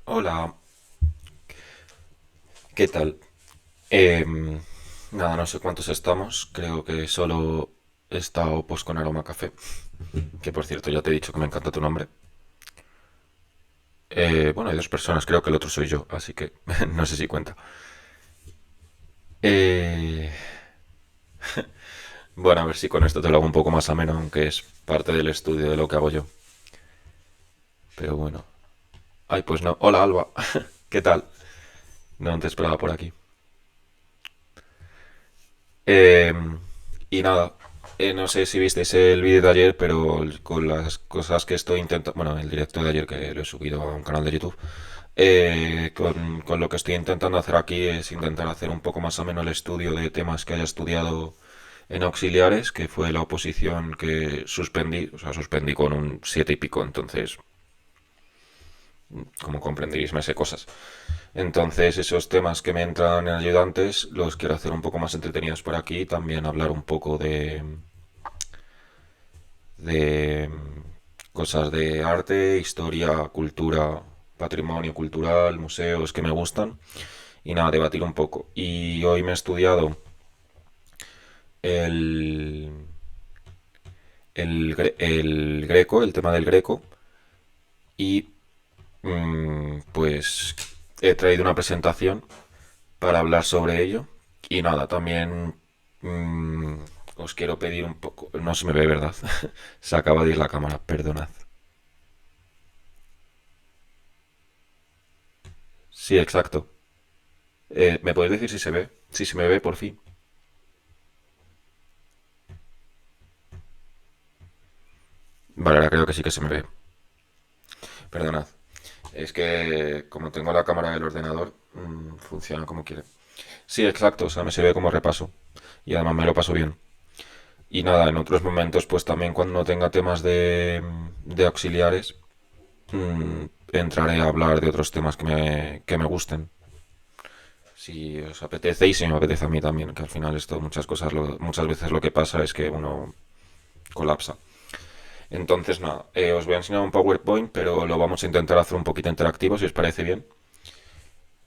Hola, ¿qué tal? Em, Nada, no sé cuántos estamos. Creo que solo he estado pues con Aroma Café. Que por cierto, ya te he dicho que me encanta tu nombre. Bueno, hay dos personas, creo que el otro soy yo, así que no sé si cuenta. Eh, bueno, a ver si con esto te lo hago un poco más ameno, aunque es parte del estudio de lo que hago yo. Pero bueno. Ay, pues no. Hola, Alba. ¿Qué tal? No te esperaba por aquí. Eh, y nada, no sé si visteis el vídeo de ayer, pero con las cosas que estoy intentando, bueno, el directo de ayer que lo he subido a un canal de YouTube, con lo que estoy intentando hacer aquí es intentar hacer un poco más o menos el estudio de temas que haya estudiado en auxiliares, que fue la oposición que suspendí, o sea, suspendí con un 7 y pico, entonces, como comprenderéis, me sé cosas. Entonces, esos temas que me entran en ayudantes los quiero hacer un poco más entretenidos por aquí. También hablar un poco de cosas de arte, historia, cultura, patrimonio cultural, museos que me gustan. Y nada, debatir un poco. Y hoy me he estudiado el, el Greco, el tema del Greco. y pues he traído una presentación para hablar sobre ello. Y nada, también mm, os quiero pedir un poco... No se me ve, ¿verdad? Se acaba de ir la cámara, perdonad. Sí, exacto. ¿Me podéis decir si se ve? Si se me ve, por fin. Vale, ahora creo que sí que se me ve. Perdonad. Es que como tengo la cámara del ordenador, funciona como quiere. Sí, exacto, o sea, me sirve como repaso. Y además me lo paso bien. Y nada, en otros momentos, pues también cuando no tenga temas de auxiliares, entraré a hablar de otros temas que me gusten. Si os apetece y si me apetece a mí también, que al final esto muchas cosas, muchas veces lo que pasa es que uno colapsa. Entonces, nada, os voy a enseñar un PowerPoint, pero lo vamos a intentar hacer un poquito interactivo, si os parece bien.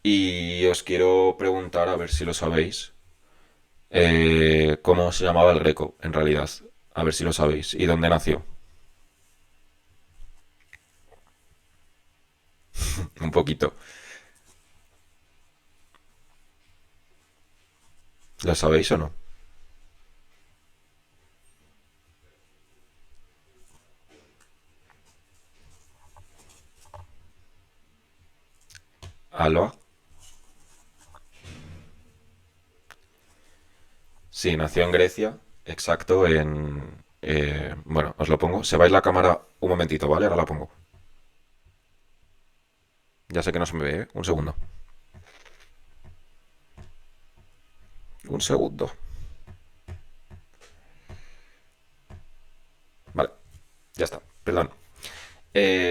Y os quiero preguntar, a ver si lo sabéis, cómo se llamaba el Greco, en realidad. A ver si lo sabéis. ¿Y dónde nació? Un poquito. ¿Lo sabéis o no? ¿Alba? Sí, nació en Grecia, exacto, bueno, os lo pongo. Se va a ir la cámara un momentito, ¿vale? Ahora la pongo. Ya sé que no se me ve, ¿eh? Un segundo. Un segundo. Vale, ya está, perdón.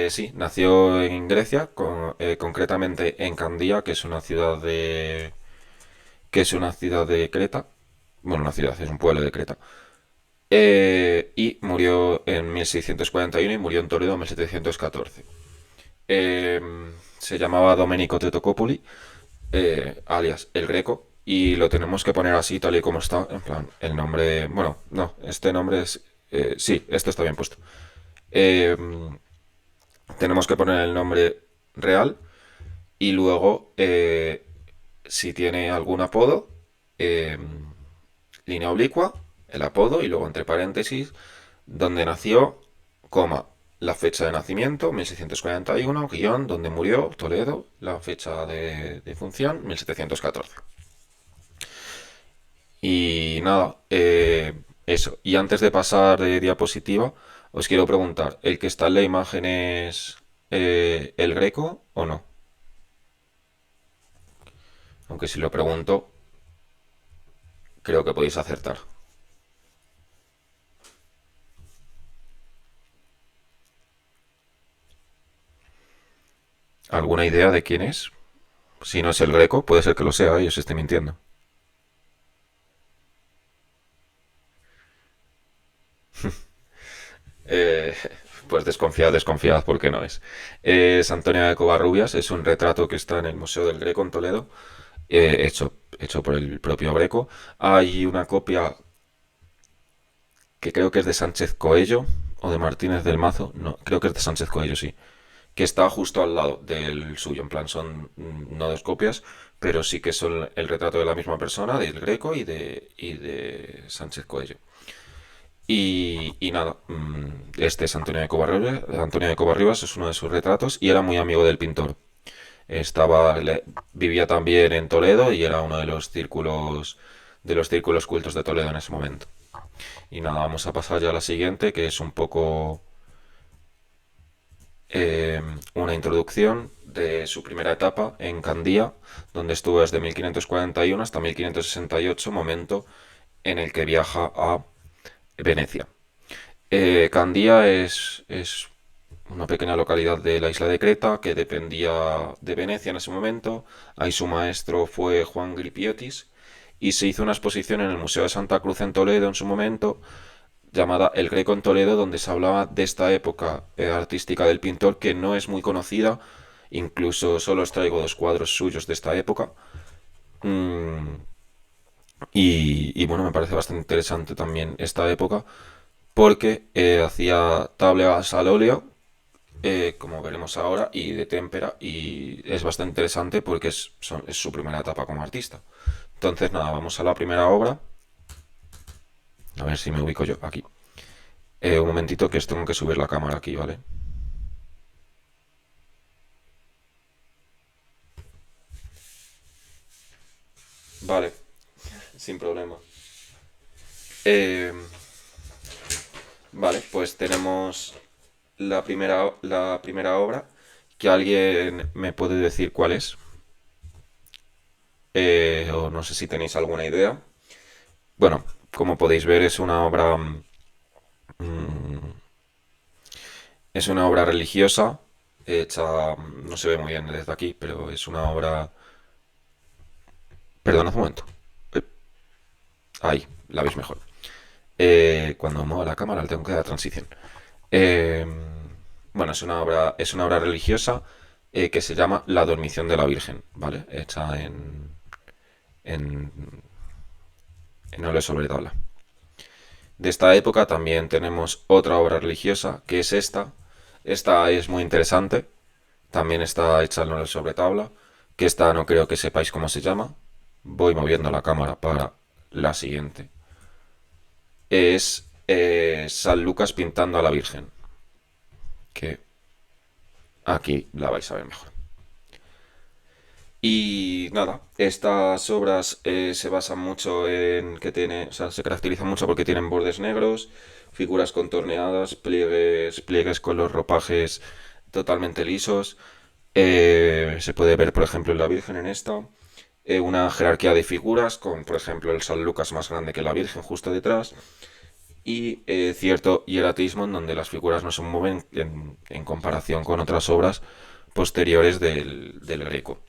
Sí, nació en Grecia, concretamente en Candía, que es una ciudad de Creta. Bueno, una ciudad, es un pueblo de Creta. Y murió en 1641 y murió en Toledo en 1714. Eh, Se llamaba Domenico Totocopoli, alias El Greco, y lo tenemos que poner así, tal y como está. En plan, el nombre. Bueno, no, este nombre es. Sí, esto está bien puesto. Eh, Tenemos que poner el nombre real y luego, si tiene algún apodo, eh, línea oblicua, el apodo y luego entre paréntesis, donde nació, coma, la fecha de nacimiento, 1641, guión, donde murió, Toledo, la fecha de función, 1714. Y nada, eso. Y antes de pasar de diapositiva, os quiero preguntar, ¿el que está en la imagen es el Greco o no? Aunque si lo pregunto, creo que podéis acertar. ¿Alguna idea de quién es? Si no es el Greco, puede ser que lo sea y os esté mintiendo. Eh, pues desconfiad, desconfiad, porque no es. Es Antonio de Covarrubias, es un retrato que está en el Museo del Greco en Toledo, hecho por el propio Greco. Hay una copia que creo que es de Sánchez Coello o de Martínez del Mazo, no, creo que es de Sánchez Coello, sí, que está justo al lado del suyo, en plan son no dos copias, pero sí que son el retrato de la misma persona, del Greco y de Sánchez Coello. Y nada, este es Antonio de Covarrubias. Antonio de Covarrubias es uno de sus retratos y era muy amigo del pintor. Vivía también en Toledo y era uno de los círculos cultos de Toledo en ese momento. Y nada, vamos a pasar ya a la siguiente, que es un poco una introducción de su primera etapa en Candía, donde estuvo desde 1541 hasta 1568, momento en el que viaja a Venecia. Candía es una pequeña localidad de la isla de Creta que dependía de Venecia en ese momento. Ahí su maestro fue Juan Gripiotis y se hizo una exposición en el Museo de Santa Cruz en Toledo en su momento llamada El Greco en Toledo, donde se hablaba de esta época artística del pintor que no es muy conocida. Incluso solo os traigo dos cuadros suyos de esta época. Mm, y bueno, me parece bastante interesante también esta época porque hacía tablas al óleo como veremos ahora, y de témpera, y es bastante interesante porque es su primera etapa como artista. Entonces, nada, vamos a la primera obra. A ver si me ubico yo aquí. Un momentito que tengo que subir la cámara aquí, ¿vale? Vale, sin problema. Eh, vale, pues tenemos la primera obra, que alguien me puede decir cuál es, o no sé si tenéis alguna idea. Bueno, como podéis ver es una obra religiosa, hecha, no se ve muy bien desde aquí, pero es una obra... Perdonad un momento. Eh, Ahí, la veis mejor. Cuando mueva la cámara le tengo que dar transición. Eh, bueno, es una obra religiosa, que se llama La Dormición de la Virgen, ¿vale? Hecha en, en óleo sobre tabla. De esta época también tenemos otra obra religiosa, que es esta. Esta es muy interesante. También está hecha en óleo sobre tabla. Que esta no creo que sepáis cómo se llama. Voy moviendo la cámara para la siguiente. Es San Lucas pintando a la Virgen. Que aquí la vais a ver mejor. Y nada, estas obras se basan mucho en que o sea, se caracterizan mucho porque tienen bordes negros, figuras contorneadas, pliegues con los ropajes totalmente lisos. Se puede ver, por ejemplo, en la Virgen en esta, una jerarquía de figuras con, por ejemplo, el San Lucas más grande que la Virgen justo detrás, y cierto hieratismo en donde las figuras no se mueven en comparación con otras obras posteriores del Greco.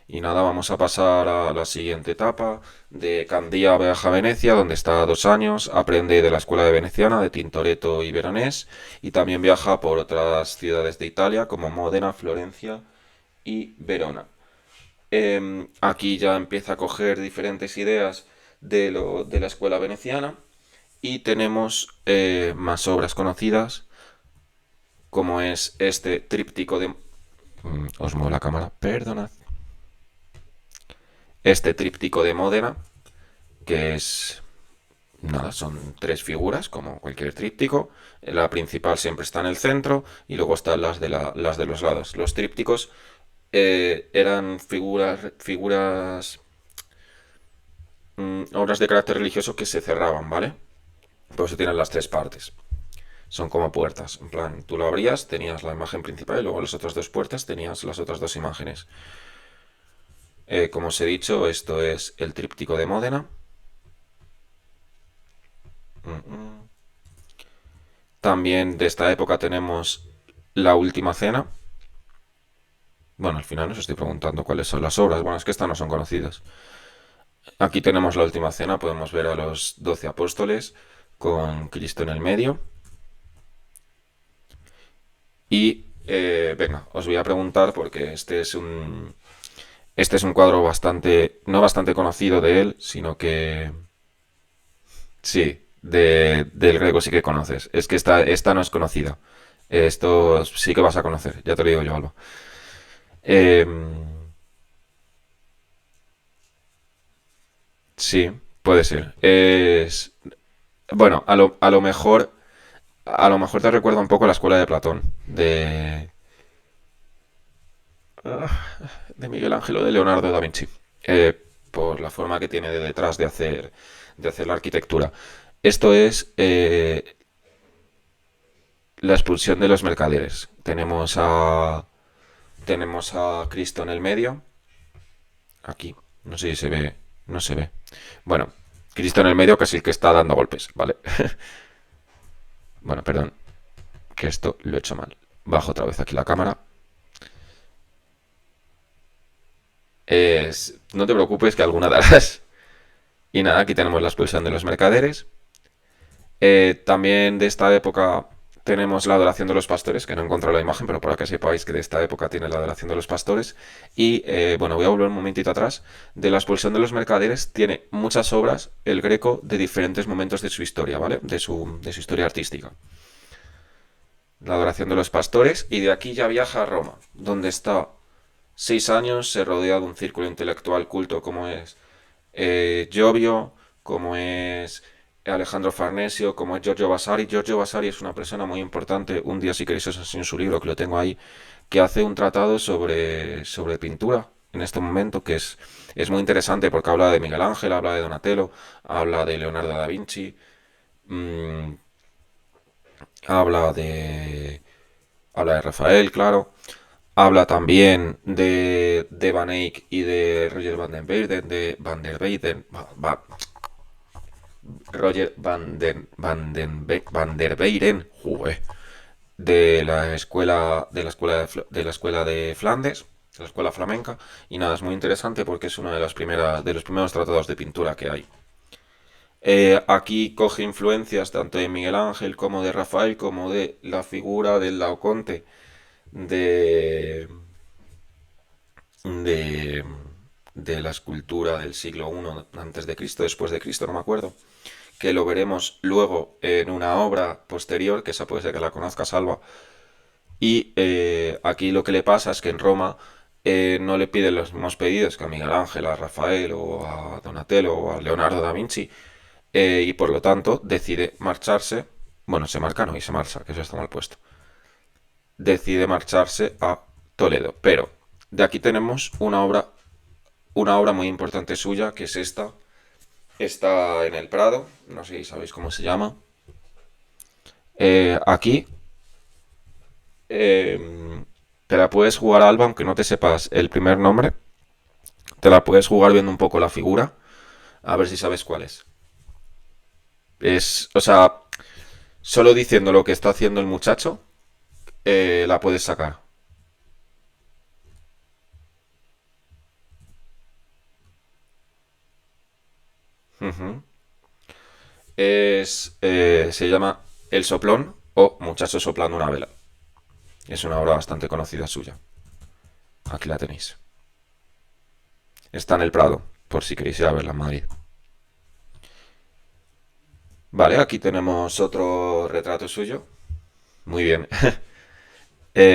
Y nada, vamos a pasar a la siguiente etapa. De Candía viaja a Venecia, donde está 2 años, aprende de la escuela de veneciana, de Tintoretto y Veronés, y también viaja por otras ciudades de Italia, como Módena, Florencia y Verona. Aquí ya empieza a coger diferentes ideas de la escuela veneciana, y tenemos más obras conocidas, como es este tríptico de... Os muevo la cámara, perdonad. Este tríptico de Módena, que es... Nada, son 3 figuras, como cualquier tríptico. La principal siempre está en el centro y luego están las de los lados. Los trípticos eran obras de carácter religioso que se cerraban, ¿vale? Por eso tienen las 3 partes. Son como puertas. En plan, tú lo abrías, tenías la imagen principal y luego las otras 2 puertas tenías las otras 2 imágenes. Como os he dicho, esto es el tríptico de Módena. También de esta época tenemos La Última Cena. Bueno, al final os estoy preguntando cuáles son las obras. Bueno, es que estas no son conocidas. Aquí tenemos La Última Cena. Podemos ver a los 12 apóstoles con Cristo en el medio. Y venga, os voy a preguntar porque este es un cuadro bastante, no bastante conocido de él, sino que sí, del Greco sí que conoces. Es que esta no es conocida. Esto sí que vas a conocer, ya te lo digo yo, Alba. Eh, sí, puede ser. Bueno, a lo mejor te recuerda un poco a la escuela de Platón, de Miguel Ángel o de Leonardo da Vinci, por la forma que tiene de detrás de hacer la arquitectura. Esto es la expulsión de los mercaderes. Tenemos a Cristo en el medio. Aquí. No sé si se ve. No se ve. Bueno, Cristo en el medio, que es el que está dando golpes, ¿vale? Bueno, perdón, que esto lo he hecho mal. Bajo otra vez aquí la cámara. No te preocupes que alguna darás. Y nada, aquí tenemos la expulsión de los mercaderes. También de esta época tenemos la adoración de los pastores, que no encuentro la imagen, pero para que sepáis que de esta época tiene la adoración de los pastores. Y bueno, voy a volver un momentito atrás. De la expulsión de los mercaderes tiene muchas obras el Greco de diferentes momentos de su historia, ¿vale? De su historia artística. la adoración de los pastores, y de aquí ya viaja a Roma, donde está 6 años, se rodea de un círculo intelectual culto como es Giovio, como es Alejandro Farnesio, como es Giorgio Vasari. Giorgio Vasari es una persona muy importante, un día si queréis os enseño su libro, que lo tengo ahí, que hace un tratado sobre pintura en este momento, que es muy interesante porque habla de Miguel Ángel, habla de Donatello, habla de Leonardo da Vinci, mmm, habla de habla de Rafael, claro. Habla también de Van Eyck y de Roger Van der Weyden, Roger Van der Weyden, de la escuela de Flandes, de la escuela flamenca, y nada, es muy interesante porque es uno de los primeros tratados de pintura que hay. Aquí coge influencias tanto de Miguel Ángel como de Rafael, como de la figura del Laoconte, de, de, de la escultura del siglo I antes de Cristo, después de Cristo, no me acuerdo, que lo veremos luego en una obra posterior, que esa puede ser que la conozca Salva. Y aquí lo que le pasa es que en Roma no le piden los mismos pedidos que a Miguel Ángel, a Rafael o a Donatello o a Leonardo da Vinci, y por lo tanto decide marcharse, bueno, se marca no y se marcha, que eso está mal puesto, decide marcharse a Toledo. Pero de aquí tenemos una obra muy importante suya, que es esta. Está en el Prado, no sé si sabéis cómo se llama. Aquí te la puedes jugar, Alba, aunque no te sepas el primer nombre. Te la puedes jugar viendo un poco la figura, a ver si sabes cuál es. O sea, solo diciendo lo que está haciendo el muchacho, la puedes sacar. Ujú. Se llama El Soplón o Muchacho soplando una vela. Es una obra bastante conocida suya. Aquí la tenéis. Está en el Prado, por si queréis ir a verla en Madrid. Vale, aquí tenemos otro retrato suyo. Muy bien.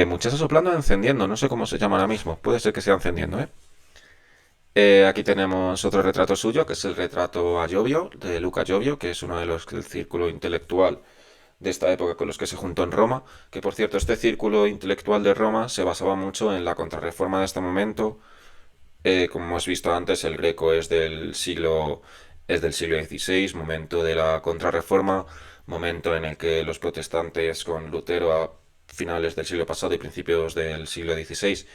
Muchacho soplando o encendiendo, no sé cómo se llama ahora mismo. Puede ser que sea encendiendo, ¿eh? Aquí tenemos otro retrato suyo, que es el retrato a Giovio, de Luca Giovio, que es uno de los del círculo intelectual de esta época con los que se juntó en Roma. Que por cierto, este círculo intelectual de Roma se basaba mucho en la contrarreforma de este momento. Como hemos visto antes, el Greco es del siglo XVI, momento de la contrarreforma, momento en el que los protestantes con Lutero a finales del siglo pasado y principios del siglo XVI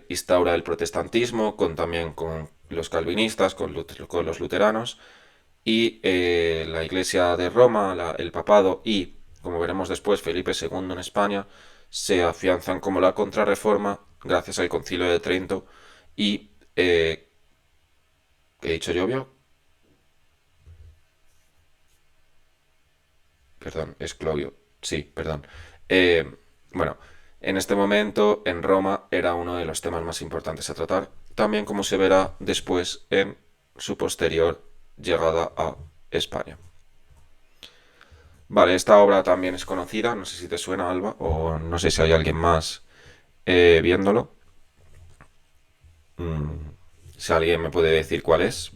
instaura el protestantismo, también con los calvinistas, con los luteranos, y la Iglesia de Roma, el papado y, como veremos después, Felipe II en España, se afianzan como la contrarreforma gracias al Concilio de Trento y, ¿qué he dicho yo? Perdón, es Clovio. Sí, perdón. Eh, bueno, en este momento en Roma era uno de los temas más importantes a tratar, también como se verá después en su posterior llegada a España. Vale, esta obra también es conocida, no sé si te suena, Alba, o no sé si hay alguien más viéndolo. Mm, si alguien me puede decir cuál es,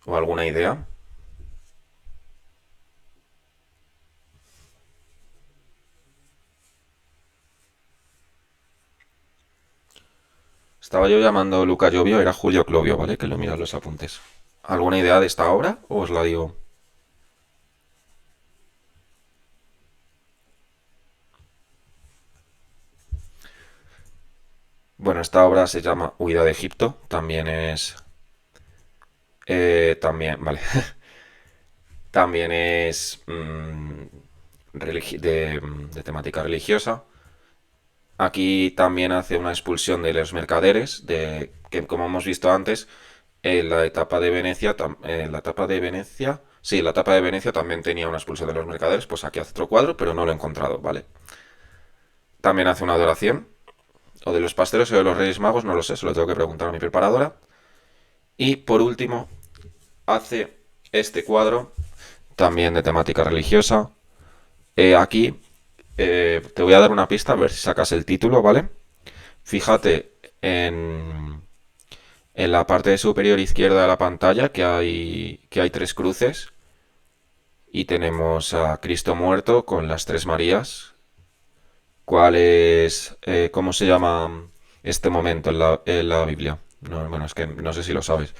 o alguna idea. Estaba yo llamando Luca Llovio, era Julio Clovio, ¿vale? Que lo miran los apuntes. ¿Alguna idea de esta obra? ¿O os la digo? Bueno, esta obra se llama Huida de Egipto. Vale. También es de temática religiosa. Aquí también hace una expulsión de los mercaderes, que como hemos visto antes, en la etapa de Venecia, sí, la etapa de Venecia también tenía una expulsión de los mercaderes, pues aquí hace otro cuadro, pero no lo he encontrado, ¿vale? También hace una adoración, o de los pasteros o de los Reyes Magos, no lo sé, se lo tengo que preguntar a mi preparadora. Y por último, hace este cuadro, también de temática religiosa. Aquí te voy a dar una pista, a ver si sacas el título, ¿vale? Fíjate en la parte superior izquierda de la pantalla que hay tres cruces y tenemos a Cristo muerto con las tres Marías. ¿Cuál es, cómo se llama este momento en la Biblia? No, bueno, es que no sé si lo sabes,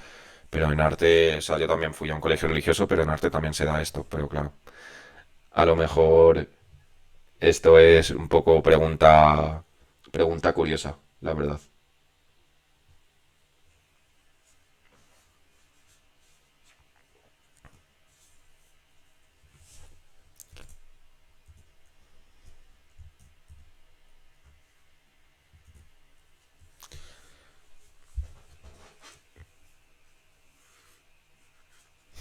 pero en arte, o sea, yo también fui a un colegio religioso, pero en arte también se da esto, pero claro, a lo mejor esto es un poco pregunta curiosa, la verdad.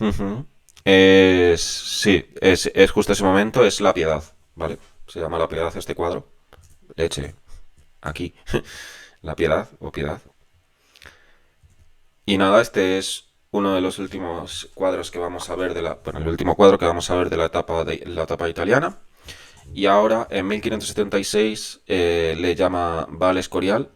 Ujú. Sí, es justo ese momento, es la piedad, ¿vale? Se llama la piedad este cuadro. Leche, aquí. La piedad o piedad. Y nada, este es uno de los últimos cuadros que vamos a ver bueno, el último cuadro que vamos a ver de la etapa italiana. Y ahora, en 1576, le llama Val Escorial,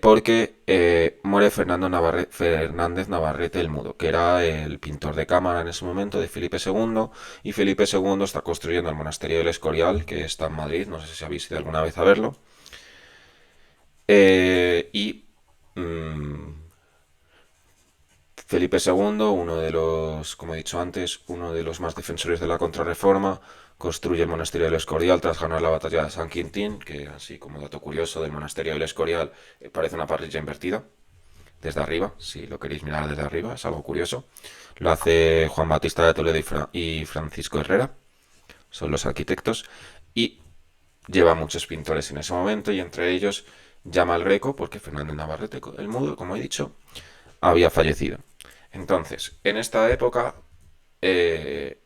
porque muere Fernández Navarrete el Mudo, que era el pintor de cámara en ese momento de Felipe II, y Felipe II está construyendo el monasterio del Escorial, que está en Madrid, no sé si habéis ido alguna vez a verlo. Y Felipe II, uno de los, como he dicho antes, uno de los más defensores de la Contrarreforma, construye el monasterio del Escorial tras ganar la batalla de San Quintín, que así como dato curioso del monasterio del Escorial, parece una parrilla invertida, desde arriba, si lo queréis mirar desde arriba, es algo curioso. Lo hace Juan Batista de Toledo y Francisco Herrera, son los arquitectos, y lleva muchos pintores en ese momento, y entre ellos llama al Greco, porque Fernández Navarrete, el Mudo, como he dicho, había fallecido. Entonces, en esta época eh,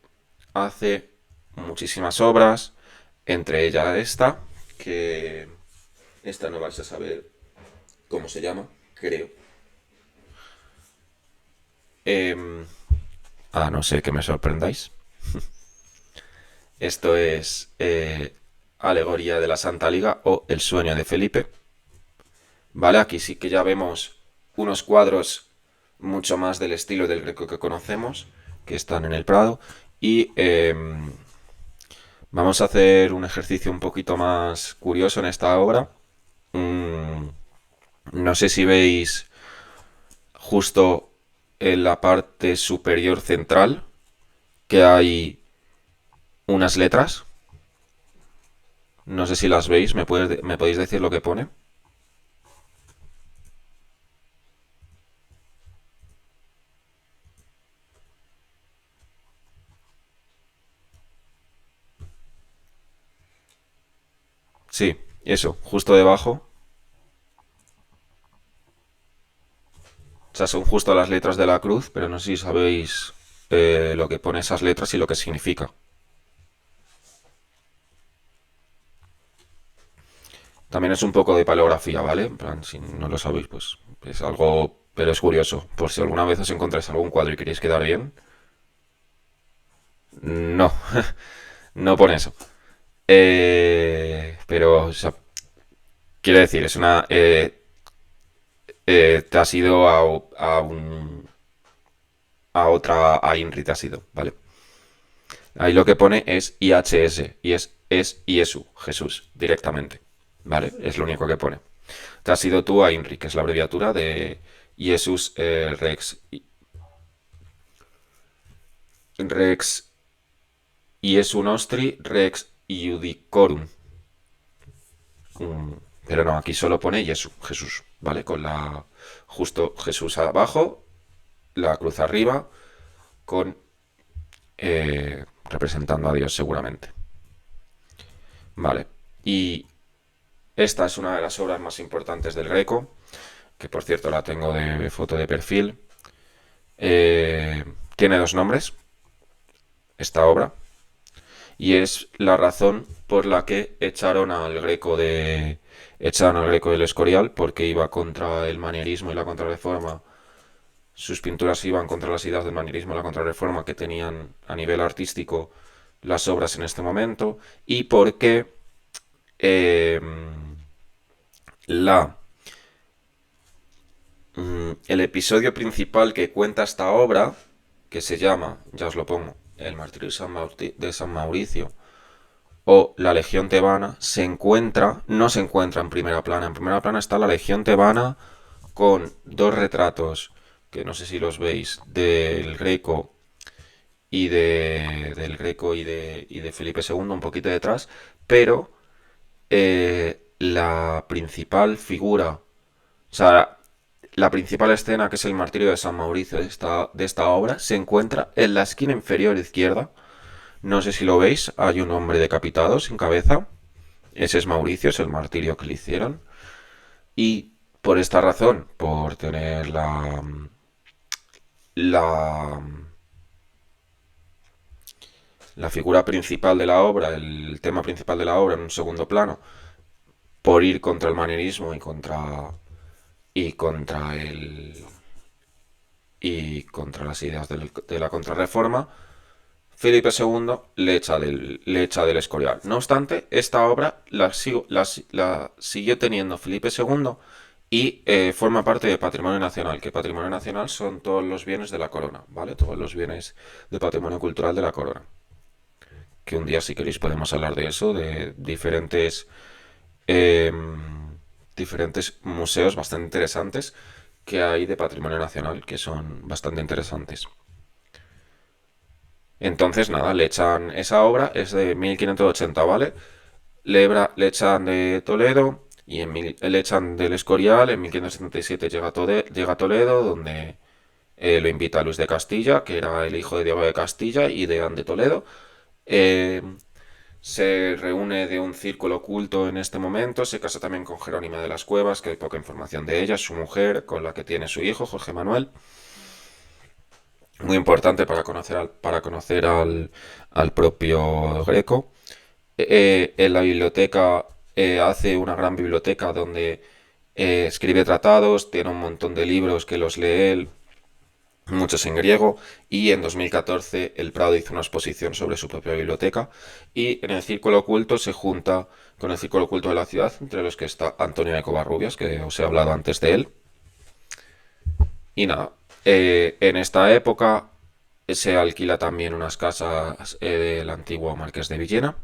hace muchísimas obras, entre ellas esta, que esta no vais a saber cómo se llama, creo. Eh, a no ser que me sorprendáis. Esto es Alegoría de la Santa Liga o El sueño de Felipe. Vale, aquí sí que ya vemos unos cuadros mucho más del estilo del Greco que conocemos, que están en el Prado. Y vamos a hacer un ejercicio un poquito más curioso en esta obra. Mm, no sé si veis justo en la parte superior central que hay unas letras. No sé si las veis, ¿me podéis decir lo que pone? Sí, eso, justo debajo. O sea, son justo las letras de la cruz, pero no sé si sabéis lo que pone esas letras y lo que significa. También es un poco de paleografía, ¿vale? En plan, si no lo sabéis, pues es algo, pero es curioso. Por si alguna vez os encontráis algún cuadro y queréis quedar bien, no, no pone eso. Pero, o sea, quiere decir, es una... te has ido a INRI te has ido, ¿vale? Ahí lo que pone es IHS y es IESU, Jesús, directamente. ¿Vale? Es lo único que pone. Te has ido tú a INRI, que es la abreviatura de IESUS Rex IESU Nostri Rex Iudicorum. Mm, pero no, aquí solo pone IESU, Jesús, ¿vale? Con la... Justo Jesús abajo, la cruz arriba, con... representando a Dios seguramente. Vale. Y esta es una de las obras más importantes del Greco, que por cierto la tengo de foto de perfil. Tiene dos nombres, esta obra, y es la razón por la que echaron al Greco del Escorial, porque iba contra el manierismo y la contrarreforma. Sus pinturas iban contra las ideas del manierismo y la contrarreforma que tenían a nivel artístico las obras en este momento, y porque eh, la el episodio principal que cuenta esta obra, que se llama, ya os lo pongo, El martirio de San Mauricio o La Legión Tebana, no se encuentra en primera plana. En primera plana está la Legión Tebana con dos retratos, que no sé si los veis, del Greco y de Felipe II, un poquito detrás, pero la principal figura, o sea, la principal escena, que es el martirio de San Mauricio de esta obra, se encuentra en la esquina inferior izquierda. No sé si lo veis, hay un hombre decapitado sin cabeza. Ese es Mauricio, es el martirio que le hicieron. Y por esta razón, por tener la, la figura principal de la obra, el tema principal de la obra en un segundo plano, por ir contra el manierismo y contra las ideas de la contrarreforma, Felipe II le echa del Escorial. No obstante, esta obra la siguió teniendo Felipe II y forma parte de Patrimonio Nacional, que Patrimonio Nacional son todos los bienes de la corona, ¿vale? Todos los bienes de patrimonio cultural de la corona. Que un día, si queréis, podemos hablar de eso, de eh, diferentes museos bastante interesantes que hay de Patrimonio Nacional, que son bastante interesantes. Entonces, nada, le echan esa obra, es de 1580, ¿vale? Le echan de Toledo y le echan del Escorial. En 1577 llega a Toledo, donde lo invita Luis de Castilla, que era el hijo de Diego de Castilla y de Anne de Toledo. Eh, Se reúne de un círculo oculto en este momento, se casa también con Jerónima de las Cuevas, que hay poca información de ella, su mujer, con la que tiene su hijo, Jorge Manuel. Muy importante para conocer al propio Greco. En la biblioteca hace una gran biblioteca donde escribe tratados, tiene un montón de libros que los lee él, muchos en griego, y en 2014 el Prado hizo una exposición sobre su propia biblioteca, y en el círculo oculto se junta con el círculo oculto de la ciudad, entre los que está Antonio de Covarrubias, que os he hablado antes de él. Y nada, en esta época se alquila también unas casas del antiguo Marqués de Villena,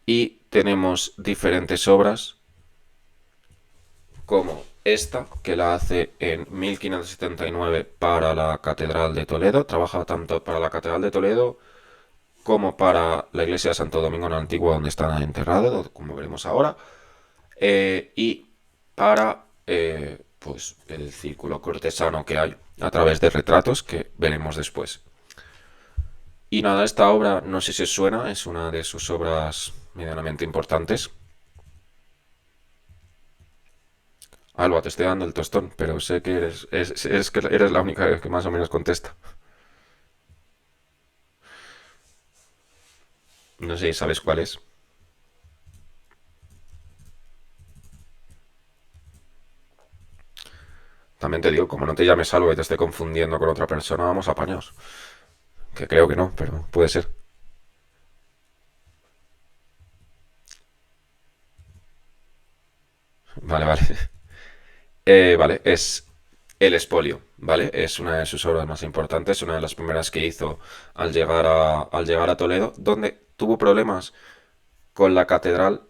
y tenemos diferentes obras como esta, que la hace en 1579 para la Catedral de Toledo. Trabaja tanto para la Catedral de Toledo como para la iglesia de Santo Domingo en la Antigua, donde está enterrado, como veremos ahora, y para pues el círculo cortesano que hay a través de retratos que veremos después. Y nada, esta obra, no sé si os suena, es una de sus obras medianamente importantes. Alba, te estoy dando el tostón, pero sé que eres la única que más o menos contesta. No sé si sabes cuál es. También te digo, como no te llames Alba y te esté confundiendo con otra persona, vamos apañados. Que creo que no, pero puede ser. Vale, vale. Vale, es El Espolio, ¿vale? Es una de sus obras más importantes, una de las primeras que hizo al llegar a Toledo, donde tuvo problemas con la catedral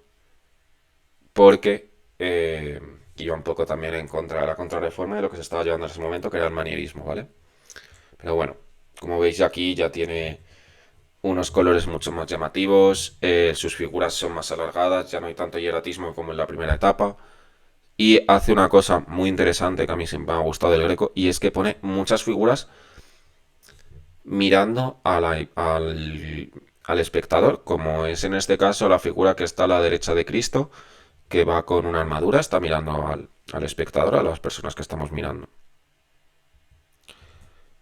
porque iba un poco también en contra de la contrarreforma de lo que se estaba llevando en ese momento, que era el manierismo, ¿vale? Pero bueno, como veis aquí ya tiene unos colores mucho más llamativos, sus figuras son más alargadas, ya no hay tanto hieratismo como en la primera etapa. Y hace una cosa muy interesante que a mí siempre me ha gustado del Greco, y es que pone muchas figuras mirando al espectador, como es en este caso la figura que está a la derecha de Cristo, que va con una armadura, está mirando al espectador, a las personas que estamos mirando.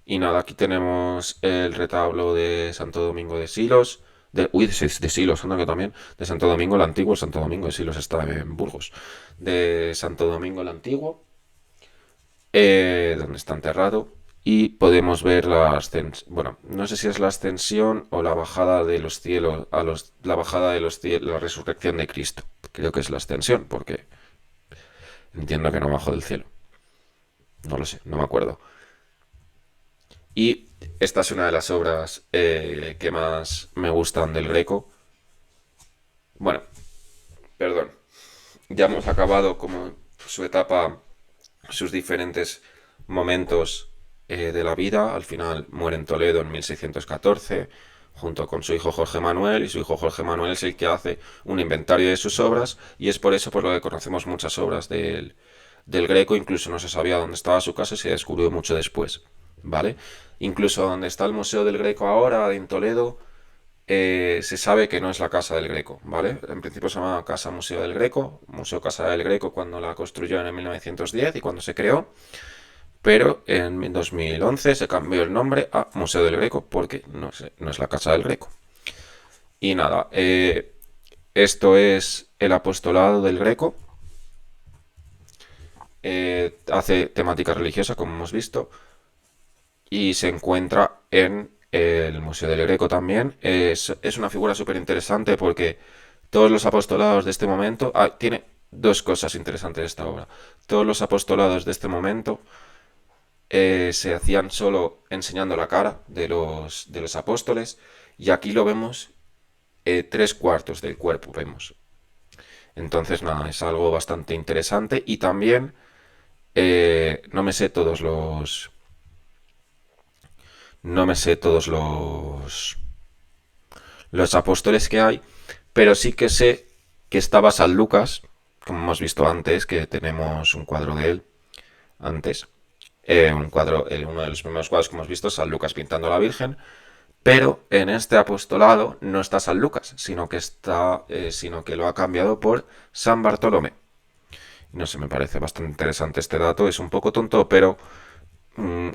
Y nada, aquí tenemos el retablo de Santo Domingo de Silos. De Silos, anda que también. De Santo Domingo el Antiguo. El Santo Domingo de Silos está en Burgos. De Santo Domingo el Antiguo, donde está enterrado. Y podemos ver la ascensión. Bueno, no sé si es la ascensión o la bajada de los cielos. La bajada de los cielos, la resurrección de Cristo. Creo que es la ascensión, porque entiendo que no bajó del cielo. No lo sé, no me acuerdo. Y esta es una de las obras que más me gustan del Greco. Bueno, perdón. Ya hemos acabado como su etapa, sus diferentes momentos de la vida. Al final muere en Toledo en 1614 junto con su hijo Jorge Manuel, y su hijo Jorge Manuel es el que hace un inventario de sus obras, y es por eso por lo que conocemos muchas obras del Greco. Incluso no se sabía dónde estaba su casa y se descubrió mucho después, ¿vale? Incluso donde está el Museo del Greco ahora, en Toledo, se sabe que no es la casa del Greco, ¿vale? En principio se llamaba Casa Museo del Greco, Museo Casa del Greco cuando la construyó en el 1910 y cuando se creó, pero en 2011 se cambió el nombre a Museo del Greco porque no es la Casa del Greco. Y nada, esto es el apostolado del Greco. Hace temática religiosa, como hemos visto, y se encuentra en el Museo del Greco también. Es una figura súper interesante porque todos los apostolados de este momento... tiene dos cosas interesantes de esta obra. Todos los apostolados de este momento se hacían solo enseñando la cara de los apóstoles, y aquí lo vemos tres cuartos del cuerpo vemos. Entonces nada, es algo bastante interesante. Y también no me sé todos los... No me sé todos los apóstoles que hay, pero sí que sé que estaba San Lucas, como hemos visto antes, que tenemos un cuadro de él antes. Un cuadro, uno de los primeros cuadros que hemos visto es San Lucas pintando a la Virgen, pero en este apostolado no está San Lucas, sino que lo ha cambiado por San Bartolomé. No sé, me parece bastante interesante este dato. Es un poco tonto, pero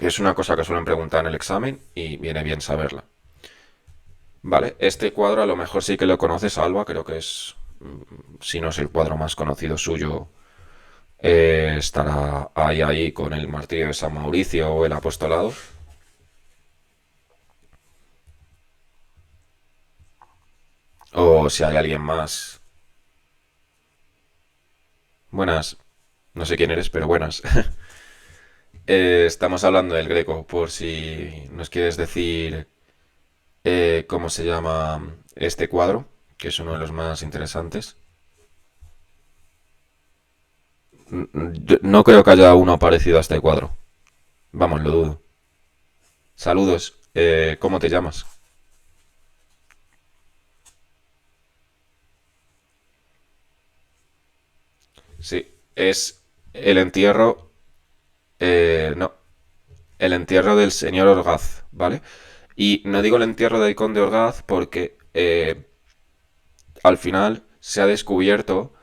es una cosa que suelen preguntar en el examen y viene bien saberla. Vale, este cuadro a lo mejor sí que lo conoces, Alba, creo que es, si no es el cuadro más conocido suyo, estará ahí con el martirio de San Mauricio o el apostolado. O si hay alguien más. Buenas, no sé quién eres, pero buenas. Estamos hablando del Greco, por si nos quieres decir cómo se llama este cuadro, que es uno de los más interesantes. No creo que haya uno parecido a este cuadro. Vamos, lo dudo. Saludos, ¿cómo te llamas? Sí, es el entierro, no, el entierro del señor Orgaz, ¿vale? Y no digo el entierro del conde Orgaz porque al final se ha descubierto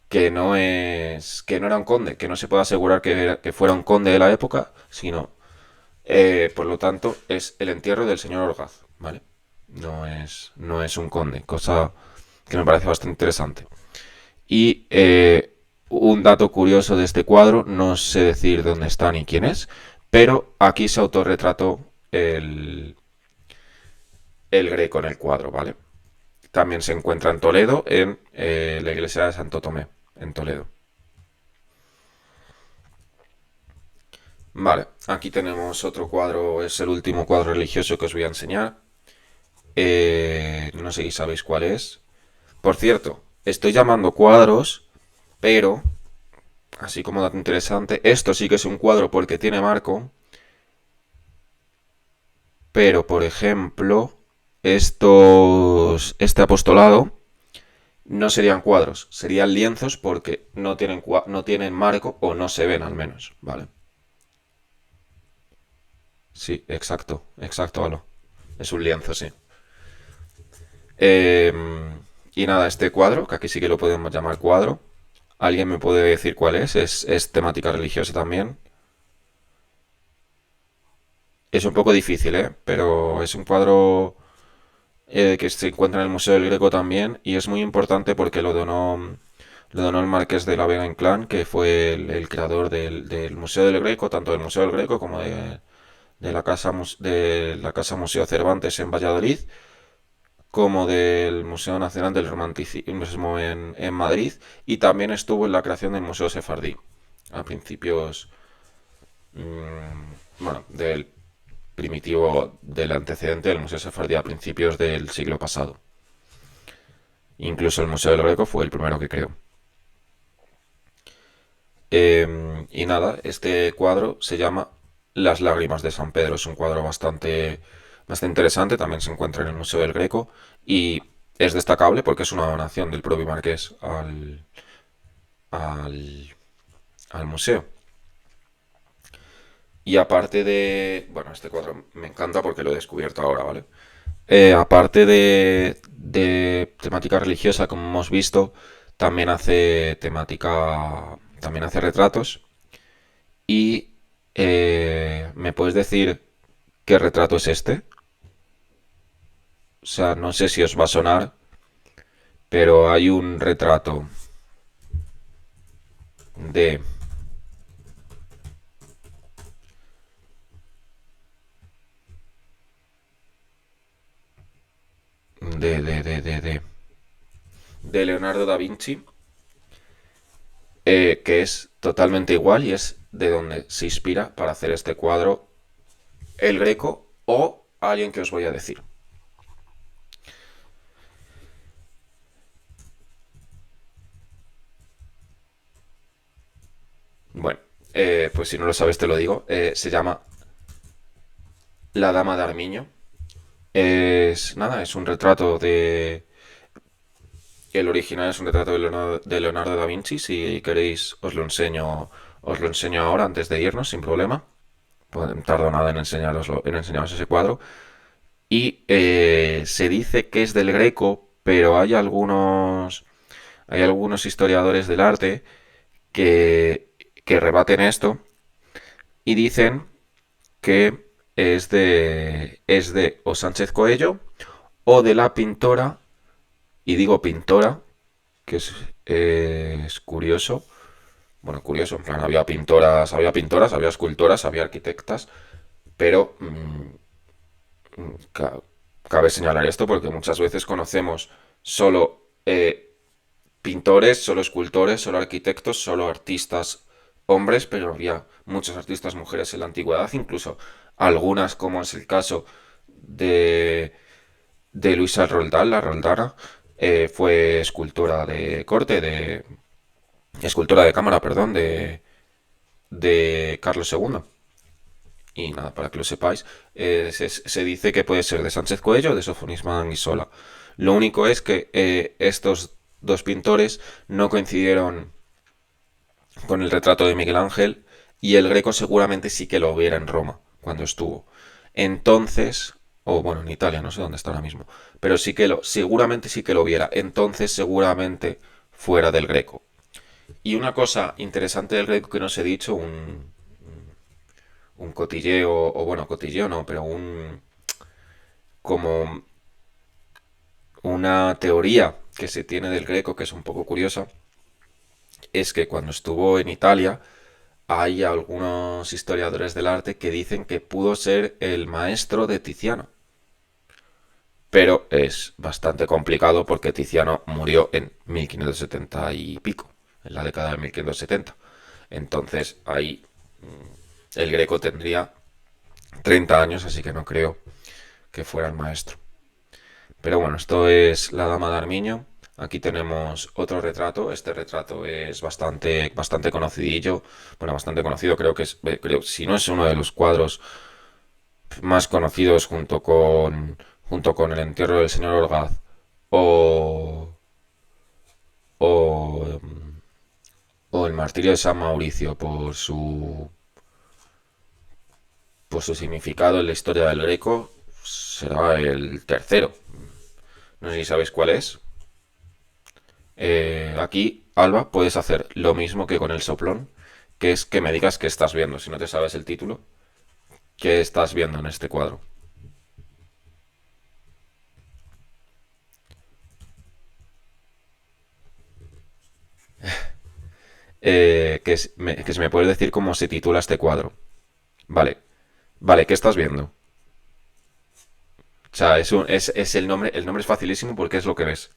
que no era un conde, que no se puede asegurar que fuera un conde de la época, sino, por lo tanto, es el entierro del señor Orgaz, ¿vale? No es un conde, cosa que me parece bastante interesante. Y un dato curioso de este cuadro, no sé decir dónde está ni quién es, pero aquí se autorretrató el Greco en el cuadro, ¿vale? También se encuentra en Toledo, en la iglesia de Santo Tomé, en Toledo. Vale, aquí tenemos otro cuadro, es el último cuadro religioso que os voy a enseñar. No sé si sabéis cuál es. Por cierto, estoy llamando cuadros, pero, así como dato interesante, esto sí que es un cuadro porque tiene marco, pero por ejemplo, este apostolado no serían cuadros, serían lienzos porque no tienen marco o no se ven al menos, ¿vale? Sí, exacto, exacto, Alo. Es un lienzo, sí. Eh, y nada, este cuadro, que aquí sí que lo podemos llamar cuadro, ¿alguien me puede decir cuál es? Es temática religiosa también. es un poco difícil, ¿eh? Pero es un cuadro que se encuentra en el Museo del Greco también y es muy importante porque lo donó el Marqués de la Vega Inclán, que fue el creador del Museo del Greco, tanto del Museo del Greco como de la Casa Museo Cervantes en Valladolid, como del Museo Nacional del Romanticismo en Madrid, y también estuvo en la creación del Museo Sefardí a principios, bueno, del primitivo, del antecedente del Museo Sefardí a principios del siglo pasado. Incluso el Museo del Greco fue el primero que creó. Y nada, este cuadro se llama Las lágrimas de San Pedro. Es un cuadro bastante interesante, también se encuentra en el Museo del Greco y es destacable porque es una donación del propio Marqués al, al museo. Y aparte de... Bueno, este cuadro me encanta porque lo he descubierto ahora, ¿vale? Aparte de temática religiosa, como hemos visto, también hace retratos. Y ¿me puedes decir qué retrato es este? O sea, no sé si os va a sonar, pero hay un retrato de de de de de de, de Leonardo da Vinci, que es totalmente igual y es de donde se inspira para hacer este cuadro el Greco o alguien que os voy a decir. Bueno, pues si no lo sabes te lo digo. Se llama La Dama de Armiño. Es nada, es un retrato de... El original es un retrato de Leonardo da Vinci. Si queréis os lo enseño ahora antes de irnos sin problema. No tardo nada en enseñaros ese cuadro. Y se dice que es del Greco, pero hay algunos historiadores del arte que rebaten esto y dicen que es de o Sánchez Coello o de la pintora, y digo pintora, que es curioso. Bueno, curioso, en plan, había escultoras, había arquitectas, pero cabe señalar esto porque muchas veces conocemos solo pintores, solo escultores, solo arquitectos, solo artistas hombres, pero había muchas artistas mujeres en la antigüedad, incluso algunas, como es el caso de, de Luisa Roldán, la Roldana, fue escultora de cámara, perdón, de Carlos II. Y nada, para que lo sepáis, se dice que puede ser de Sánchez Coello o de Sofonisma Anguissola. Lo único es que estos dos pintores no coincidieron con el retrato de Miguel Ángel y el Greco seguramente sí que lo viera en Roma cuando estuvo. Entonces, o bueno, en Italia, no sé dónde está ahora mismo, pero seguramente sí que lo viera. Entonces, seguramente fuera del Greco. Y una cosa interesante del Greco que no os he dicho, un cotilleo, o bueno, cotilleo no, pero como una teoría que se tiene del Greco que es un poco curiosa, es que cuando estuvo en Italia hay algunos historiadores del arte que dicen que pudo ser el maestro de Tiziano. Pero es bastante complicado porque Tiziano murió en 1570 y pico, en la década de 1570. Entonces ahí el Greco tendría 30 años, así que no creo que fuera el maestro. Pero bueno, esto es la Dama de Armiño. Aquí tenemos otro retrato. Este retrato es bastante conocidillo. Bueno, bastante conocido. Creo, si no es uno de los cuadros más conocidos junto con el entierro del señor Orgaz o, o, o el martirio de San Mauricio por su significado en la historia del Greco, será el tercero. No sé si sabéis cuál es. Aquí, Alba, puedes hacer lo mismo que con el soplón, que es que me digas qué estás viendo. Si no te sabes el título, ¿Qué estás viendo en este cuadro? Que si me puedes decir cómo se titula este cuadro. Vale, vale, ¿qué estás viendo? O sea, es el nombre es facilísimo porque es lo que ves.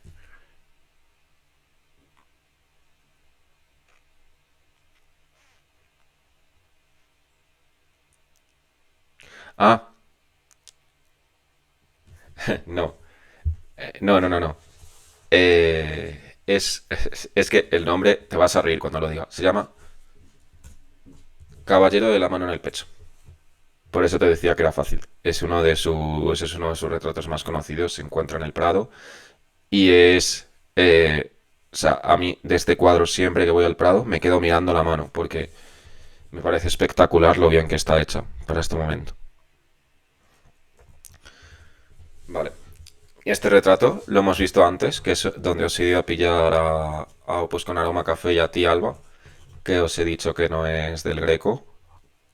Ah, no, no, no, no, no. Es que el nombre, te vas a reír cuando lo diga. Se llama Caballero de la mano en el pecho. Por eso te decía que era fácil. Es uno de sus retratos más conocidos. Se encuentra en el Prado. Y o sea, a mí de este cuadro siempre que voy al Prado me quedo mirando la mano porque me parece espectacular lo bien que está hecha para este momento. Vale. Y este retrato lo hemos visto antes, que es donde os he ido a pillar a Opus con Aroma Café y a ti, Alba, que os he dicho que no es del Greco.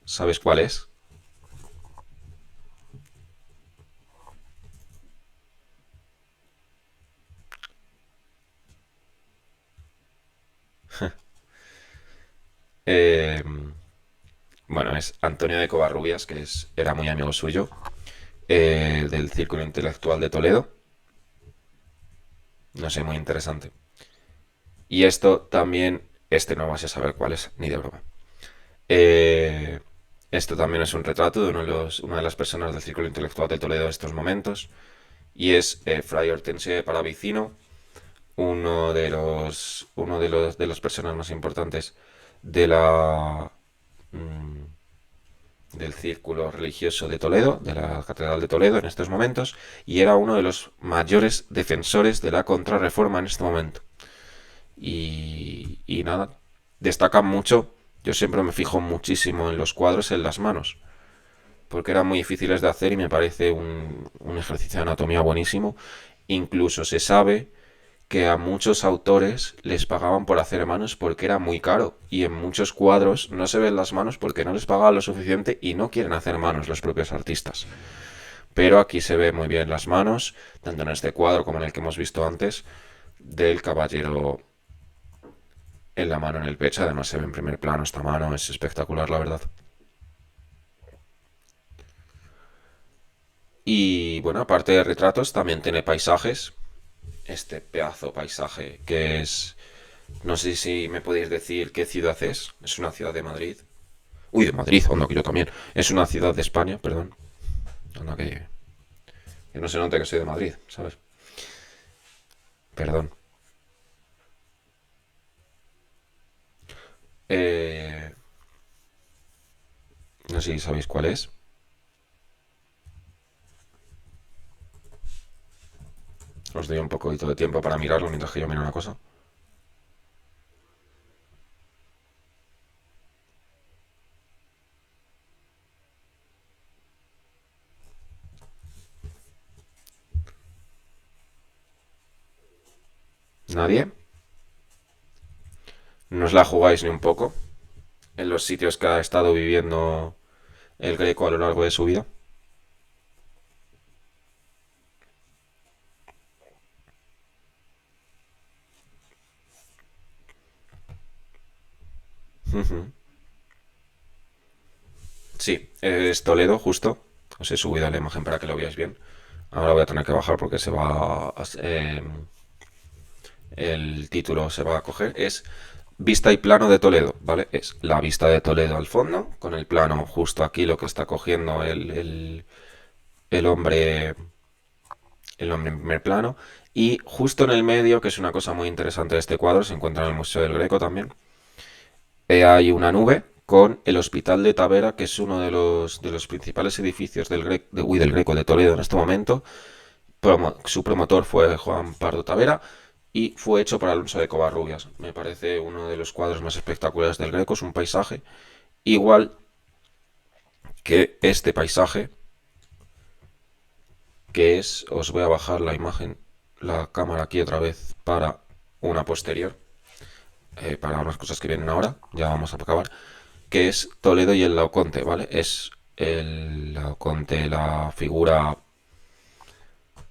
¿Sabes cuál es? Eh, bueno, es Antonio de Covarrubias, era muy amigo suyo, del Círculo Intelectual de Toledo. No sé, muy interesante. Y esto también, este no vas a saber cuál es, ni de broma. Eh, Esto también es un retrato de una de las personas del Círculo Intelectual de Toledo de estos momentos. Y es Fray Hortensio de Palavicino, de las personas más importantes de del círculo religioso de Toledo, de la Catedral de Toledo en estos momentos, y era uno de los mayores defensores de la contrarreforma en este momento. Y nada, destacan mucho, yo siempre me fijo muchísimo en los cuadros en las manos, porque eran muy difíciles de hacer y me parece un ejercicio de anatomía buenísimo. Incluso se sabe que a muchos autores les pagaban por hacer manos porque era muy caro y en muchos cuadros no se ven las manos porque no les pagaban lo suficiente y no quieren hacer manos los propios artistas. Pero aquí se ve muy bien las manos, tanto en este cuadro como en el que hemos visto antes, del caballero en la mano en el pecho. Además se ve en primer plano esta mano, es espectacular la verdad. Y bueno, aparte de retratos, también tiene paisajes. Este pedazo paisaje que es... No sé si me podéis decir qué ciudad es. Es una ciudad de Madrid. Uy, de Madrid, onda que yo también. Es una ciudad de España, perdón. Onda que no se note que soy de Madrid, ¿sabes? Perdón. Eh, no sé si sabéis cuál es. Os doy un poquito de tiempo para mirarlo mientras que yo miro una cosa. ¿Nadie? ¿No os la jugáis ni un poco? En los sitios que ha estado viviendo el Greco a lo largo de su vida. Sí, es Toledo, justo. Os he subido la imagen para que lo veáis bien. Ahora voy a tener que bajar porque el título se va a coger. Es Vista y plano de Toledo, ¿vale? Es la vista de Toledo al fondo, con el plano justo aquí, lo que está cogiendo el hombre, el hombre en primer plano. Y justo en el medio, que es una cosa muy interesante de este cuadro, se encuentra en el Museo del Greco también, hay una nube con el Hospital de Tavera, que es uno de los principales edificios del Greco de Toledo en este momento. Su promotor fue Juan Pardo Tavera y fue hecho por Alonso de Covarrubias. Me parece uno de los cuadros más espectaculares del Greco, es un paisaje igual que este paisaje, que es, os voy a bajar la imagen, la cámara aquí otra vez para una posterior, para unas cosas que vienen ahora, ya vamos a acabar, que es Toledo y el Laoconte, ¿vale? Es el Laoconte, la figura,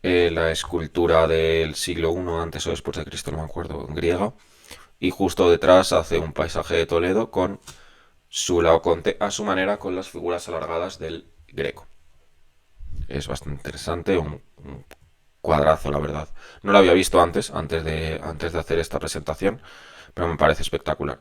la escultura del siglo I antes o después de Cristo, no me acuerdo, en griega. Y justo detrás hace un paisaje de Toledo con su Laoconte a su manera con las figuras alargadas del Greco. Es bastante interesante, un cuadrazo, la verdad. No lo había visto antes de hacer esta presentación, pero me parece espectacular.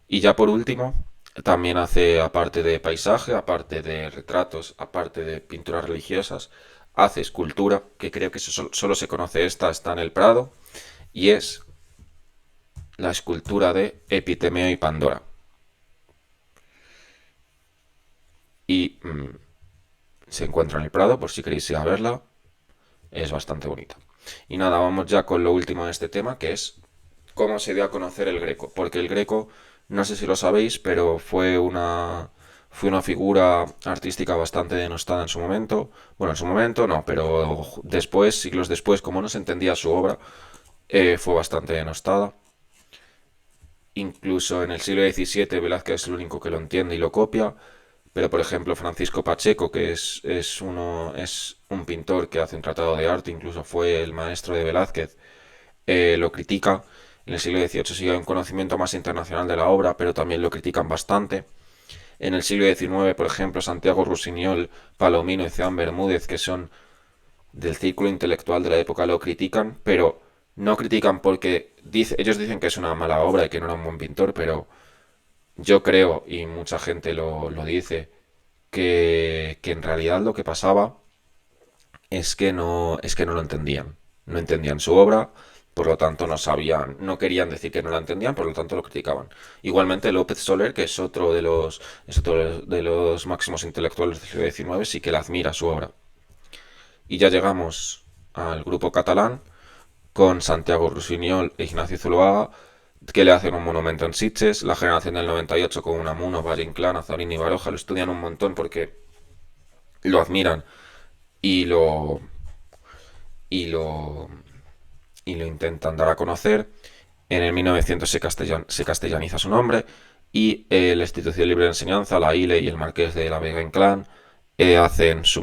Y ya por último, también hace, aparte de paisaje, aparte de retratos, aparte de pinturas religiosas, hace escultura, que creo que solo se conoce esta, está en el Prado, y es la escultura de Epitemeo y Pandora. Y se encuentra en el Prado, por si queréis ir a verla, es bastante bonita. Y nada, vamos ya con lo último de este tema, que es cómo se dio a conocer el Greco. Porque el Greco, no sé si lo sabéis, pero fue una figura artística bastante denostada en su momento. Bueno, en su momento no, pero después, siglos después, como no se entendía su obra, fue bastante denostada. Incluso en el siglo XVII Velázquez es el único que lo entiende y lo copia. Pero por ejemplo Francisco Pacheco, que es un pintor que hace un tratado de arte, incluso fue el maestro de Velázquez, lo critica. En el siglo XVIII sí hay un conocimiento más internacional de la obra, pero también lo critican bastante. En el siglo XIX, por ejemplo, Santiago Rusiñol, Palomino y Ceán Bermúdez, que son del círculo intelectual de la época, lo critican, pero no critican porque ellos dicen que es una mala obra y que no era un buen pintor, pero yo creo, y mucha gente lo dice, que en realidad lo que pasaba es que no lo entendían. No entendían su obra, por lo tanto no sabían, no querían decir que no la entendían, por lo tanto lo criticaban. Igualmente López Soler, que es otro de los máximos intelectuales del siglo XIX, sí que la admira su obra. Y ya llegamos al grupo catalán con Santiago Rusiñol e Ignacio Zuloaga, que le hacen un monumento en Sitges. La generación del 98 con Unamuno, Valle Inclán, Azorín y Baroja lo estudian un montón porque lo admiran y y lo, y lo intentan dar a conocer. En el 1900 se castellaniza su nombre y la Institución Libre de Enseñanza, la ILE y el Marqués de la Vega Inclán crean su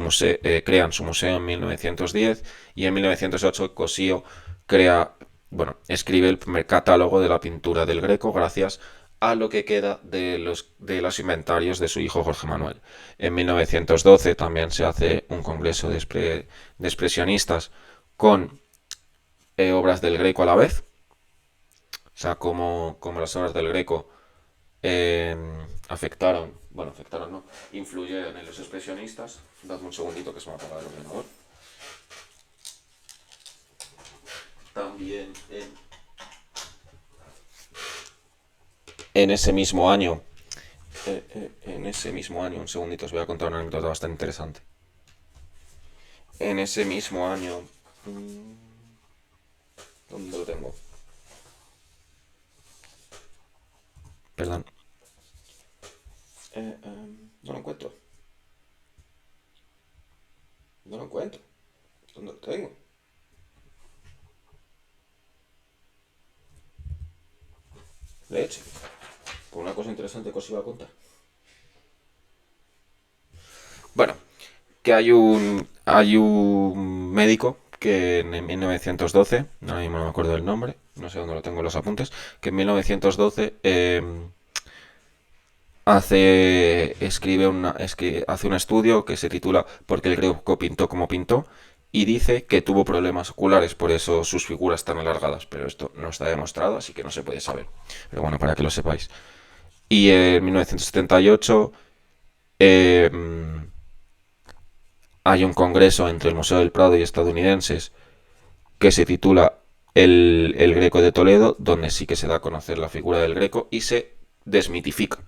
museo en 1910 y en 1908 Cosío escribe el primer catálogo de la pintura del Greco gracias a lo que queda de los inventarios de su hijo Jorge Manuel. En 1912 también se hace un congreso de expresionistas con obras del Greco a la vez, o sea, como las obras del Greco eh, afectaron, no, influyeron en los expresionistas. Dadme un segundito que se me ha apagado el ordenador. También en ese mismo año, un segundito, os voy a contar una anécdota bastante interesante. En ese mismo año, ¿dónde lo tengo? Perdón, no lo encuentro, no lo encuentro, ¿dónde lo tengo? Leche, por una cosa interesante que os iba a contar. Bueno, que hay un médico que en 1912, ahora mismo no me acuerdo del nombre, no sé dónde lo tengo en los apuntes, que en 1912 hace un estudio que se titula ¿Por qué el Greco pintó como pintó? Y dice que tuvo problemas oculares, por eso sus figuras están alargadas, pero esto no está demostrado, así que no se puede saber. Pero bueno, para que lo sepáis. Y en 1978 eh, hay un congreso entre el Museo del Prado y estadounidenses que se titula el Greco de Toledo, donde sí que se da a conocer la figura del Greco y se desmitifica.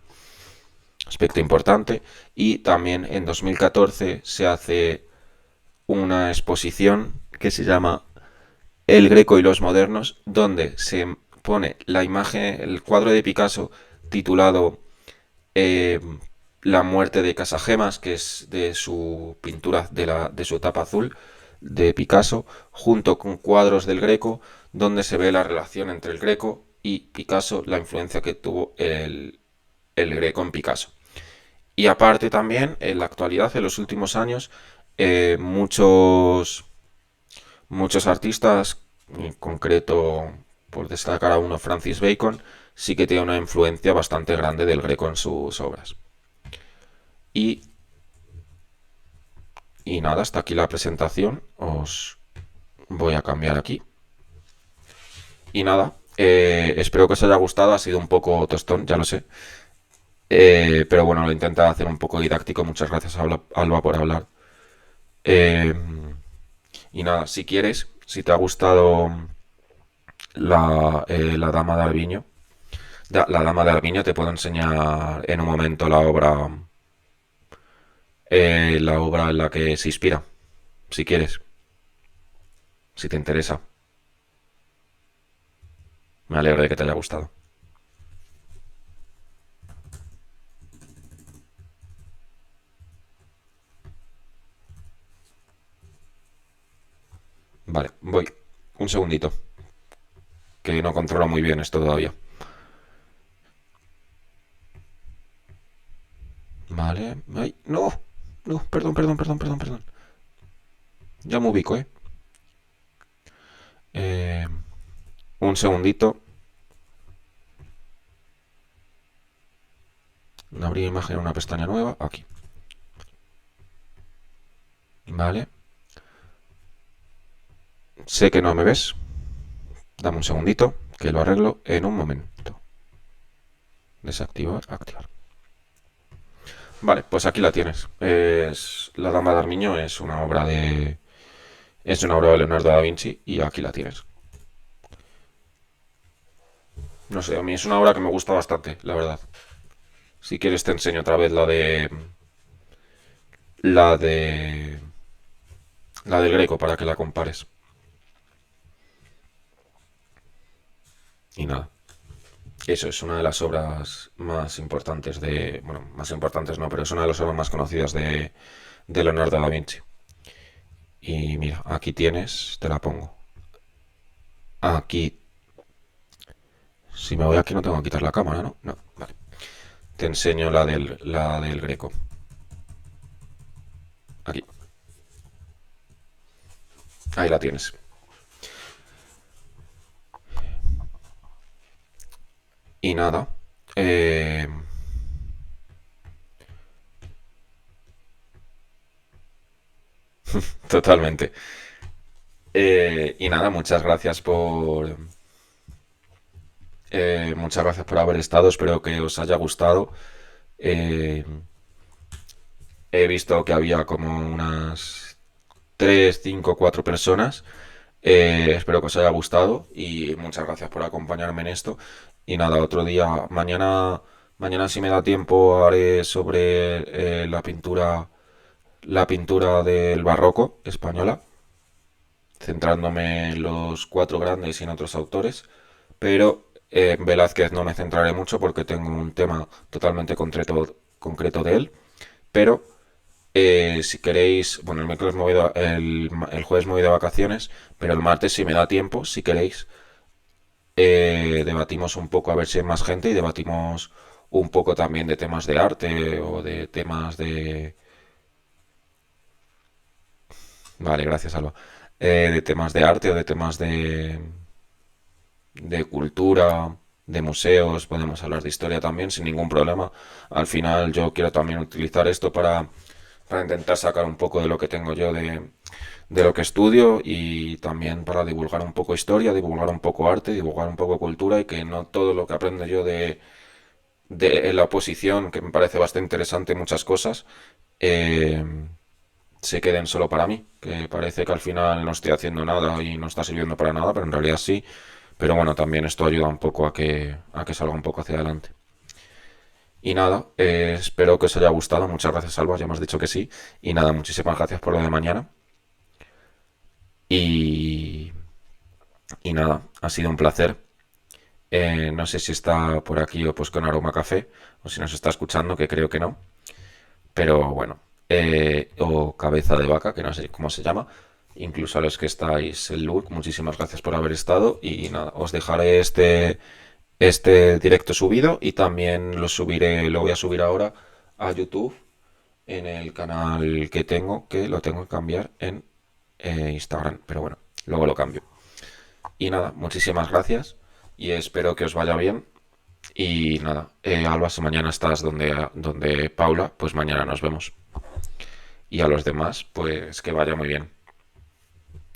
Aspecto importante. Y también en 2014 se hace una exposición que se llama El Greco y los Modernos, donde se pone la imagen, el cuadro de Picasso titulado eh, La muerte de Casagemas, que es de su pintura de su etapa azul de Picasso, junto con cuadros del Greco, donde se ve la relación entre el Greco y Picasso, la influencia que tuvo el Greco en Picasso. Y aparte también, en la actualidad, en los últimos años, muchos, muchos artistas, en concreto, por destacar a uno, Francis Bacon, sí que tiene una influencia bastante grande del Greco en sus obras. Y, y nada, hasta aquí la presentación. Os voy a cambiar aquí. Y nada, espero que os haya gustado. Ha sido un poco tostón, ya lo sé. Pero bueno, lo intenta hacer un poco didáctico. Muchas gracias, Alba, por hablar. Eh, y nada, si quieres, si te ha gustado la Dama de Arviño, la Dama de Arviño, te puedo enseñar en un momento la obra en la que se inspira, si quieres, si te interesa. Me alegro de que te haya gustado. Vale, voy. Un segundito, que no controlo muy bien esto todavía. Vale. Ay, no. No, perdón, perdón, perdón, perdón, perdón. Ya me ubico, ¿eh? Eh, un segundito. Abrir imagen en una pestaña nueva. Aquí. Vale. Sé que no me ves. Dame un segundito, que lo arreglo en un momento. Desactivar, activar. Vale, pues aquí la tienes. Es La Dama de Armiño es una obra de Leonardo da Vinci y aquí la tienes. No sé, a mí es una obra que me gusta bastante, la verdad. Si quieres te enseño otra vez la de la del Greco para que la compares. Y nada, eso es una de las obras más importantes bueno, más importantes no, pero es una de las obras más conocidas de Leonardo da Vinci. Y mira, aquí tienes, te la pongo. Aquí, si me voy aquí no tengo que quitar la cámara, ¿no? No, vale. Te enseño la del Greco. Aquí, ahí la tienes. Y nada, eh, totalmente. Y nada, muchas gracias por haber estado. Espero que os haya gustado. Eh, He visto que había como unas 3 5 4 personas. Espero que os haya gustado y muchas gracias por acompañarme en esto. Y nada, otro día, mañana si me da tiempo haré sobre la pintura del barroco española, centrándome en los cuatro grandes y en otros autores. Pero en Velázquez no me centraré mucho porque tengo un tema totalmente concreto de él. Pero si queréis, bueno, el miércoles me voy el jueves me voy de vacaciones, pero el martes si me da tiempo, si queréis, debatimos un poco a ver si hay más gente y debatimos un poco también de temas de arte o de temas de... Vale, gracias, Alba. De temas de arte o de temas de cultura, de museos, podemos hablar de historia también sin ningún problema. Al final yo quiero también utilizar esto para intentar sacar un poco de lo que tengo yo de lo que estudio y también para divulgar un poco historia, divulgar un poco arte, divulgar un poco cultura y que no todo lo que aprendo yo en la oposición, que me parece bastante interesante muchas cosas, eh, se queden solo para mí, que parece que al final no estoy haciendo nada y no está sirviendo para nada, pero en realidad sí. Pero bueno, también esto ayuda un poco a que salga un poco hacia adelante. Y nada, espero que os haya gustado. Muchas gracias, Alba, ya hemos dicho que sí. Y nada, muchísimas gracias por lo de mañana. Y, y nada, ha sido un placer. No sé si está por aquí o pues con Aroma Café, o si nos está escuchando, que creo que no. Pero bueno, o Cabeza de Vaca, que no sé cómo se llama. Incluso a los que estáis en Lurk, muchísimas gracias por haber estado. Y nada, os dejaré este directo subido y también lo voy a subir ahora a YouTube en el canal que tengo, que lo tengo que cambiar en Instagram, pero bueno, luego lo cambio. Y nada, muchísimas gracias y espero que os vaya bien. Y nada, Alba, si mañana estás donde Paula, pues mañana nos vemos. Y a los demás, pues que vaya muy bien.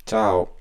Chao.